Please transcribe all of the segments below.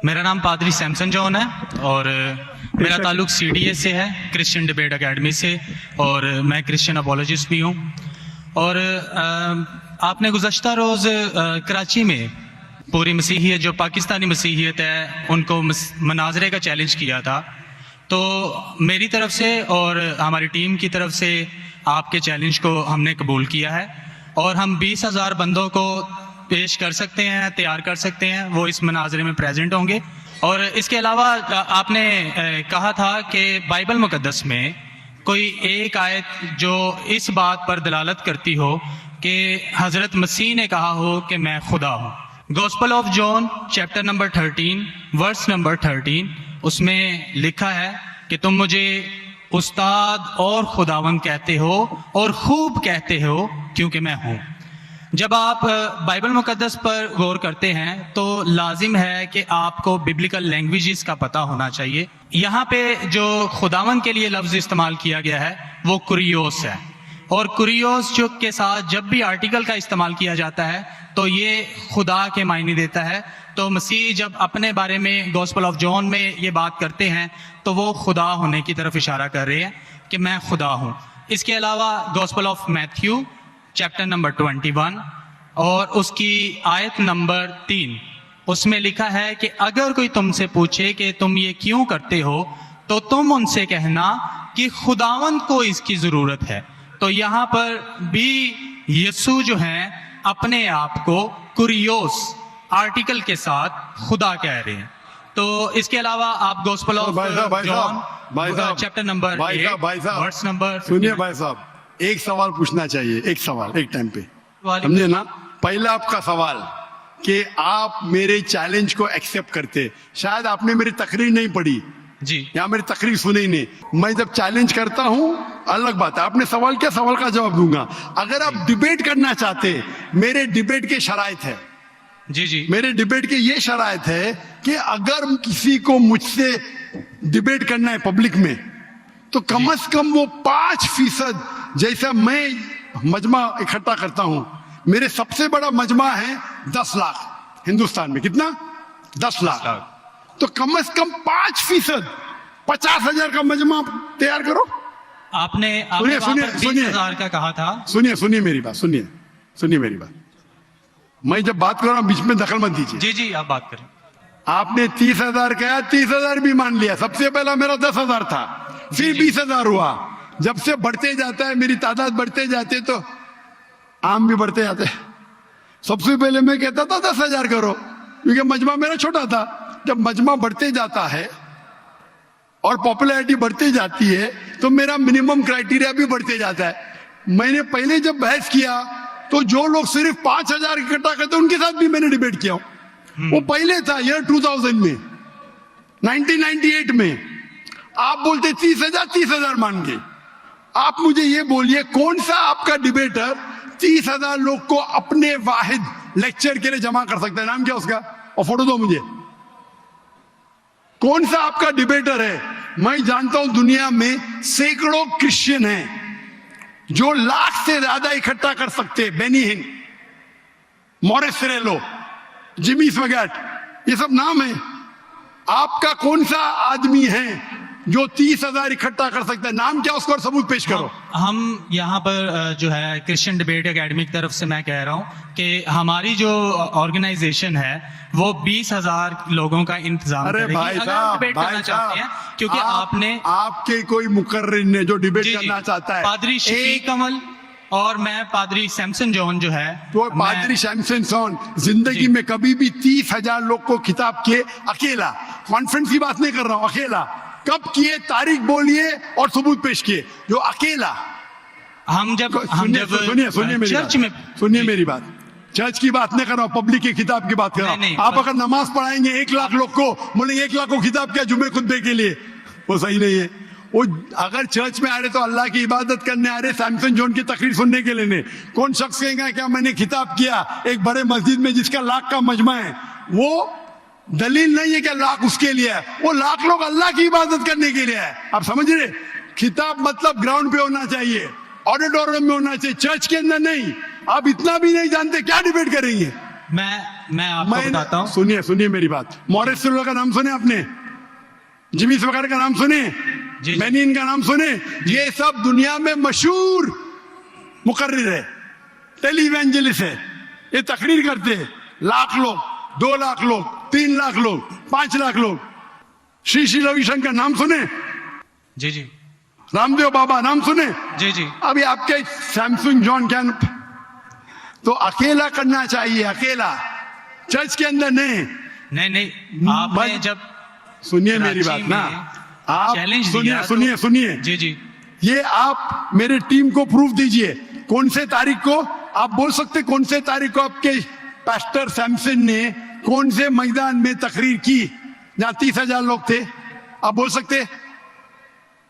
मेरा नाम पादरी सैमसन जॉन है और मेरा ताल्लुक CDA से है, क्रिश्चियन डिबेट एकेडमी से, और मैं क्रिश्चियन अपोलॉजिस्ट भी हूँ। और आपने गुज़श्ता रोज़ कराची में पूरी मसीहियत, जो पाकिस्तानी मसीहियत है, उनको मनाजरे का चैलेंज किया था। तो मेरी तरफ से और हमारी टीम की तरफ से आपके चैलेंज को हमने कबूल किया है और हम 20,000 बंदों को पेश कर सकते हैं, तैयार कर सकते हैं, वो इस मनाजरे में प्रेजेंट होंगे। और इसके अलावा आपने कहा था कि बाइबल मुकद्दस में कोई एक आयत जो इस बात पर दलालत करती हो कि हज़रत मसीह ने कहा हो कि मैं खुदा हूँ। Gospel of John chapter number 13 verse number 13, उसमें लिखा है कि तुम मुझे उस्ताद और खुदावंद कहते हो और खूब कहते हो क्योंकि मैं हूँ। जब आप बाइबल मुकद्दस पर गौर करते हैं तो लाजिम है कि आपको बिब्लिकल लैंग्वेजेस का पता होना चाहिए। यहाँ पे जो खुदावंद के लिए लफ्ज़ इस्तेमाल किया गया है वो कुरियोस है, और कुरियोस जो के साथ जब भी आर्टिकल का इस्तेमाल किया जाता है तो ये खुदा के मायने देता है। तो मसीह जब अपने बारे में गॉस्पेल ऑफ जॉन में ये बात करते हैं तो वो खुदा होने की तरफ इशारा कर रहे हैं कि मैं खुदा हूँ। इसके अलावा gospel of Matthew chapter number 21 और उसकी आयत नंबर 3, उसमें लिखा है कि अगर कोई तुमसे पूछे कि तुम ये क्यों करते हो तो तुम उनसे कहना कि खुदावंद को इसकी जरूरत है। तो यहाँ पर भी यीशु जो हैं अपने आप को कुरियोस आर्टिकल के साथ खुदा कह रहे हैं। तो इसके अलावा आप gospel of John chapter number 8 verse number, सुनिए भाई साहब, एक सवाल पूछना चाहिए, एक सवाल एक टाइम पे, समझे ना। पहला आपका सवाल कि आप मेरे चैलेंज को एक्सेप्ट करते, शायद आपने मेरी तकरीर नहीं पढ़ी जी, या मेरी तकरीर सुनी ही नहीं। मैं जब चैलेंज करता हूँ अलग बात है, आपने सवाल किया, सवाल का जवाब दूंगा। अगर आप डिबेट करना चाहते, मेरे डिबेट के शराइत है जी जी, मेरे डिबेट के ये शराइत है कि अगर किसी को मुझसे डिबेट करना है पब्लिक में तो कम से कम वो 5% जैसा मैं मजमा इकट्ठा करता हूं। मेरे सबसे बड़ा मजमा है 10 लाख हिंदुस्तान में। कितना? 10 लाख। तो कम से कम 5%, 50,000 का मजमा तैयार करो। आपने सुनिए 20,000 का कहा था। सुनिए मेरी बात, सुनिए मेरी बात। मैं जब बात कर रहा हूं बीच में दखल मत दीजिए। जी जी, आप बात करें। आपने 30,000 कहा, 30,000 भी मान लिया। सबसे पहला मेरा 10,000 था, फिर 20,000 हुआ। जब से बढ़ते जाता है, मेरी तादाद बढ़ते जाते तो आम भी बढ़ते जाते। सबसे पहले मैं कहता था 10,000 करो, क्योंकि मजमा मेरा छोटा था। जब मजमा बढ़ते जाता है और पॉपुलैरिटी बढ़ती जाती है तो मेरा मिनिमम क्राइटेरिया भी बढ़ते जाता है। मैंने पहले जब बहस किया तो जो लोग सिर्फ 5,000 इकट्ठा करते उनके साथ भी मैंने डिबेट किया। वो पहले था ईयर 2000 में, 1998 में। आप बोलते 30,000 मान के। आप मुझे ये बोलिए, कौन सा आपका डिबेटर 30,000 लोग को अपने वाहिद लेक्चर के लिए जमा कर सकता है? नाम क्या उसका, और फोटो दो मुझे। कौन सा आपका डिबेटर है? मैं जानता हूं दुनिया में सैकड़ों क्रिश्चियन हैं जो लाख से ज्यादा इकट्ठा कर सकते हैं। बेनी हिन, मॉरिस सिरेलो, जिमी स्वैगट, ये सब नाम है। आपका कौन सा आदमी है जो 30,000 इकट्ठा कर सकता है? नाम क्या उसका, और सबूत पेश करो। हम यहाँ पर जो है क्रिश्चियन डिबेट एकेडमी की तरफ से मैं कह रहा हूँ कि हमारी जो ऑर्गेनाइजेशन है वो 20,000 लोगों का इंतजाम अरे करेगी भाई अगर साहब, डिबेट करना चाहते हैं, क्योंकि आपने आपके कोई मुकर्रिर ने जो डिबेट जी, करना चाहता है, पादरी शफीक कमल और मैं पादरी सैमसन जॉन जो है, तो पादरी सैमसन जॉन जिंदगी में कभी भी 30,000 लोग को खिताब किए अकेला। कॉन्फ्रेंस की बात नहीं कर रहा हूं, अकेला। कब किए, तारीख बोलिए और सबूत पेश किए। जो अकेला, हम जब सुनिए चर्च में, सुनिए मेरी बात, चर्च की बात नहीं कर रहा हूं, पब्लिक की किताब की बात कर रहा हूं। आप अगर नमाज पढ़ाएंगे 1 लाख लोग को, बोलेंगे 1 लाख को खिताब किया जुम्मे खुतबे के लिए, वो सही नहीं है। वो अगर चर्च में आ रहे तो अल्लाह की इबादत करने आ रहे, सैमसन जॉन की तकरीर सुनने के लिए नहीं। कौन शख्स कहेगा क्या मैंने खिताब किया एक बड़े मस्जिद में जिसका लाख का मजमा है? वो दलील नहीं है कि लाख उसके लिए है, वो लाख लोग अल्लाह की इबादत करने के लिए है। आप समझ रहे? खिताब मतलब ग्राउंड पे होना चाहिए, ऑडिटोरियम में होना चाहिए, चर्च के अंदर नहीं। आप इतना भी नहीं जानते, क्या डिबेट करेंगे? मैं आपको बताता हूँ। सुनिए सुनिए मेरी बात। मॉरिस सिल्वा का नाम सुने आपने? जिमी स्वेकर का नाम सुने? जी। मैनीन का नाम सुने? ये सब दुनिया में मशहूर मुकर्रिर है, टेलीवेंजलिस्ट है। ये तकरीर करते हैं, लाख लोग, 2 लाख लोग, 3 लाख लोग, 5 लाख लोग। श्री श्री रविशंकर नाम सुने? जी जी रामदेव बाबा नाम सुने? जी जी। अभी आपके सैमसंग जॉन कैन तो अकेला करना चाहिए, अकेला, चर्च के अंदर नहीं। नहीं आपने जब सुनिए मेरी बात कराची ना, में आप चैलेंज सुनिए दिया सुनिए तो- सुनिए। जी जी। ये आप मेरे टीम को प्रूफ दीजिए, कौन से तारीख को आप बोल सकते, कौन से तारीख को आपके पास्टर सैमसन ने कौन से मैदान में तकरीर की जहां 30,000 लोग थे? आप बोल सकते?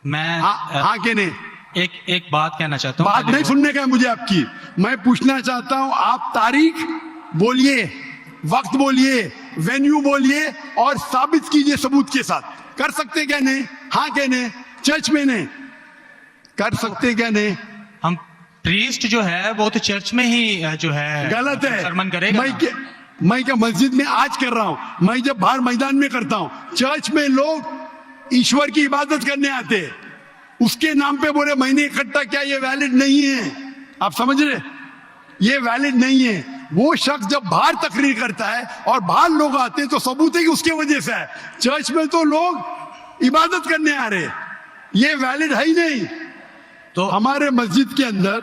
मैं हाँ के नहीं? एक बात कहना चाहता हूँ। बात नहीं सुनने का है मुझे आपकी, मैं पूछना चाहता हूं, आप तारीख बोलिए, वक्त बोलिए, वेन्यू बोलिए और साबित कीजिए सबूत के साथ। कर सकते क्या नहीं? हाँ क्या नहीं? चर्च में नहीं कर सकते क्या नहीं? हम प्रीस्ट जो है वो तो चर्च में ही जो है गलत है। सरमन करेगा ना। मैं क्या मस्जिद में आज कर रहा हूं, मैं जब बाहर मैदान में करता हूं। चर्च में लोग ईश्वर की इबादत करने आते हैं, उसके नाम पे बोले मैंने इकट्ठा किया, ये वैलिड नहीं है। आप समझ रहे? ये वैलिड नहीं है। वो शख्स जब बाहर तकरीर करता है और बाहर लोग आते हैं तो सबूत है कि उसके वजह से है। चर्च में तो लोग इबादत करने आ रहे हैं, ये वैलिड है ही नहीं। तो हमारे मस्जिद के अंदर,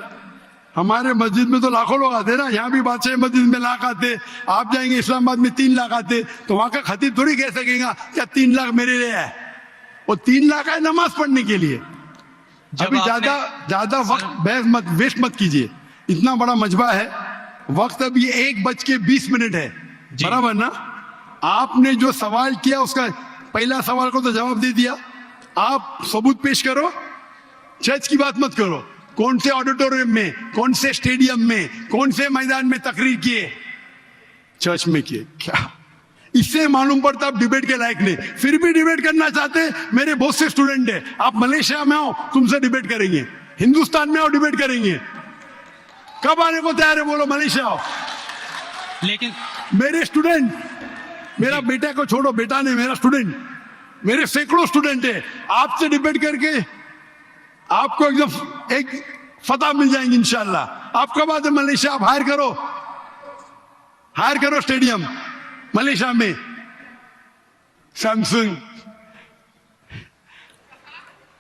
हमारे मस्जिद में तो लाखों लोग आते हैं ना। यहाँ भी बादशाह मस्जिद में लाख आते, आप जाएंगे इस्लामाबाद में 3 लाख आते, तो वहां का खतीब थोड़ी कह सकेगा क्या 3 लाख मेरे लिए है। वो 3 लाख है नमाज पढ़ने के लिए। अभी ज्यादा वक्त बहस मत, वेस्ट मत कीजिए, इतना बड़ा मजबा है। वक्त अभी 1:20 है, बराबर ना? आपने जो सवाल किया उसका पहला सवाल को तो जवाब दे दिया। आप सबूत पेश करो, चर्च की बात मत करो। कौन से ऑडिटोरियम में, कौन से स्टेडियम में, कौन से मैदान में तकरीर किए? चर्च में किए। क्या इससे मालूम पड़ता आप डिबेट के लायक नहीं? फिर भी डिबेट करना चाहते। मेरे बहुत से स्टूडेंट है, आप मलेशिया में आओ, तुमसे डिबेट करेंगे। हिंदुस्तान में आओ, डिबेट करेंगे। कब आने को तैयार है बोलो? मलेशिया आओ। लेकिन मेरे स्टूडेंट, मेरा बेटा को छोड़ो, बेटा नहीं, मेरा स्टूडेंट, मेरे सैकड़ों स्टूडेंट है। आपसे डिबेट करके आपको एकदम एक फतह मिल जाएंगे इंशाल्लाह। आप कब आते मलेशिया? आप हायर करो स्टेडियम मलेशिया में, सैमसंग।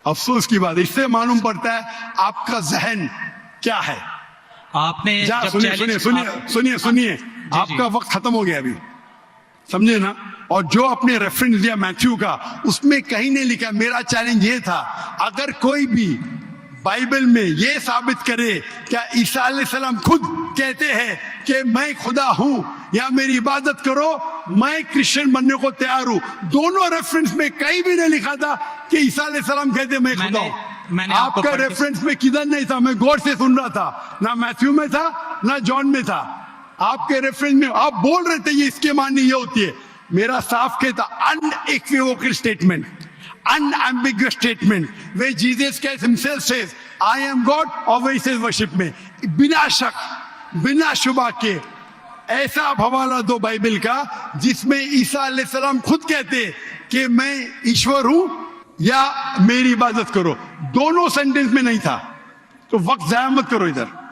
अफसोस की बात, इससे मालूम पड़ता है आपका जहन क्या है। आपने जब सुनिए, आपका वक्त खत्म हो गया अभी, समझे ना? और जो आपने रेफरेंस दिया मैथ्यू का, उसमें कहीं नहीं लिखा। मेरा चैलेंज ये था, अगर कोई भी बाइबल में ये साबित करे क्या ईसा अलैहिस्सलाम खुद कहते हैं कि मैं खुदा हूं या मेरी इबादत करो, मैं क्रिश्चियन बनने को तैयार हूं। दोनों रेफरेंस में कहीं भी नहीं लिखा था कि ईसा अलैहिस्सलाम कहते मैं खुदा हूं। आपका रेफरेंस में किधर नहीं था, मैं गौर से सुन रहा था, ना मैथ्यू में था ना जॉन में था। आपके रेफरेंस में आप बोल रहे थे ये इसके माननी ये होती है। मेरा साफ कहता unequivocal statement, unambiguous statement, where Jesus Christ himself says, I am God, और वही says worship में, बिना शक, बिना शुबा के ऐसा हवाला दो बाइबल का जिसमें ईसा अलैहिस्सलाम खुद कहते कि मैं ईश्वर हूं या मेरी इबादत करो। दोनों सेंटेंस में नहीं था, तो वक्त जाया मत करो इधर।